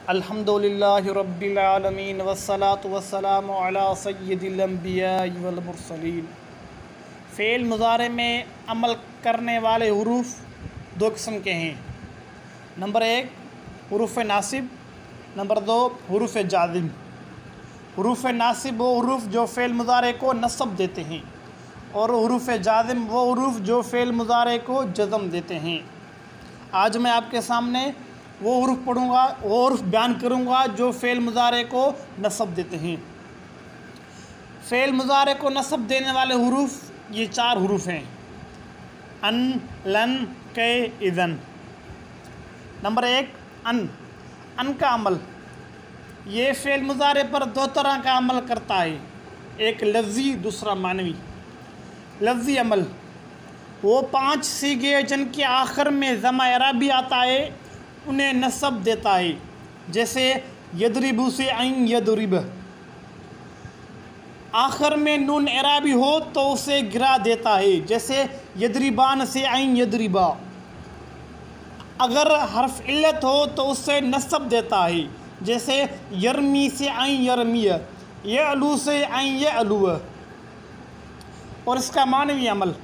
अल्हम्दुलिल्लाहि रब्बिल आलमीन वस्सलातु वस्सलामु अला सय्यिदिल अंबिया वल मुरसलीन। फ़ेल मुज़ारे में अमल करने वाले हुरूफ दो किस्म के हैं। नंबर एक हुरूफ़ नासिब, नंबर दो हुरूफ़ जाज़िम। हुरूफ़ नासिब वो हुरूफ जो फ़ेल मुज़ारे को नस्ब देते हैं, और हुरूफ़ जाज़िम वो हुरूफ जो फ़ेल मुज़ारे को जज़म देते हैं। आज मैं आपके सामने वो हुरूफ पढ़ूँगा, वो हुरूफ बयान करूँगा जो फ़ेल मुज़ारे को नस्ब देते हैं। फ़ेल मुज़ारे को नस्ब देने वाले हुरूफ ये चार हुरूफ हैं: अन, लन, कै, इज़न। नंबर एक अन का अमल। ये फ़ेल मुज़ारे पर दो तरह का अमल करता है, एक लफ्ज़ी दूसरा मानवी। लफ्ज़ी अमल वो पांच सीगे जिनके आखिर में ज़मा एराबी आता है उन्हें नस्ब देता है, जैसे यदरिबु से ऐन यदरिब। आखिर में नून एराबी हो तो उसे गिरा देता है, जैसे यदरिबान से ऐन यदरिबा। अगर हर्फ इल्लत हो तो उसे नस्ब देता है, जैसे यरमी से ऐन यरमिया, यअलू से ऐन यअलू। और इसका मानवी अमल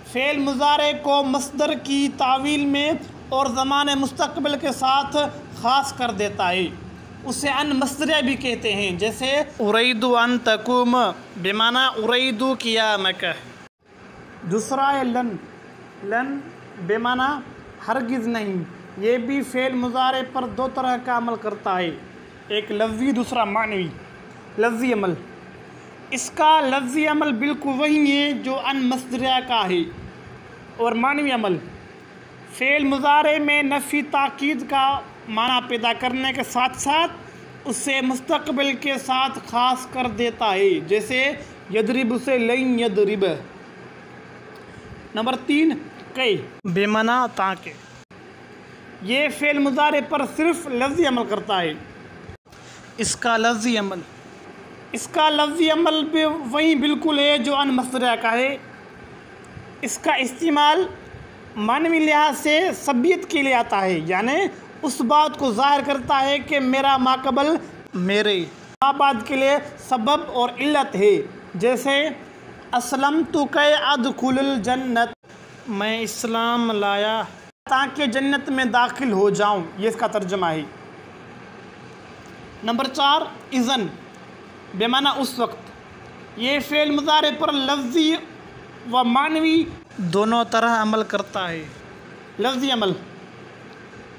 फ़ेल मुज़ारे को मस्दर की तावील में और ज़माने मुस्तक़बिल के साथ ख़ास कर देता है, उसे अन मस्दरिया भी कहते हैं, जैसे उरैदु अन तकुम बेमाना उरैदु क़ियामक। दूसरा है लन बेमाना हरगिज़ नहीं। ये भी फ़ेल मुज़ारे पर दो तरह का अमल करता है, एक लफ्ज़ी दूसरा मानवी। लफ्ज़ी अमल इसका लफ्ज़ी अमल बिल्कुल वही है जो अन मस्दरिया का है। और मानवी अमल फ़ेल मुज़ारे में नफ़ी ताकीद का माना पैदा करने के साथ साथ उसे मुस्तक़बिल के साथ ख़ास कर देता है, जैसे यदरिब से लन यदरिब। नंबर तीन कै बेमाना ताके। ये फ़ेल मुज़ारे पर सिर्फ़ लफ्ज़ी अमल करता है। इसका लफ्ज़ी अमल भी वही बिल्कुल है जो अन मस्दरिया का है। इसका इस्तेमाल मानवी लिहाज से सबियत के लिए आता है, यानी उस बात को ज़ाहिर करता है कि मेरा माक़बल मेरे बाद के लिए सबब और इल्लत है, जैसे असलम तो कै अदखुलुल जन्नत, मैं इस्लाम लाया ताकि जन्नत में दाखिल हो जाऊं, ये इसका तर्जुमा है। नंबर चार इज़न बेमाना उस वक्त। ये फ़ेल मुज़ारे पर लफ्ज़ी व मानवी दोनों तरह अमल करता है। लफ्ज़ी अमल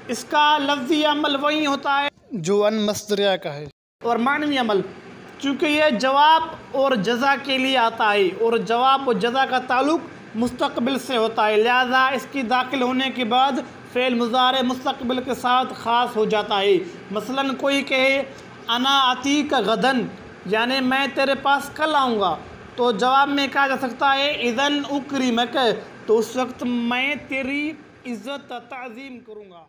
इसका लफ्ज़ी अमल वही होता है जो अन मस्दरिया का है। और मानवी अमल चूँकि यह जवाब और जज़ा के लिए आता है और जवाब और जज़ा का ताल्लुक़ मुस्तक़बिल से होता है, लिहाजा इसकी दाखिल होने के बाद फ़ेल मुज़ारे मुस्तक़बिल के साथ ख़ास हो जाता है। मसलन कोई कहे अना अतीक गदन, यानी मैं तेरे पास कल आऊँगा, तो जवाब में कहा जा सकता है इज़न उकरिमक, तो उस वक्त मैं तेरी इज़्ज़त ताज़ीम करूँगा।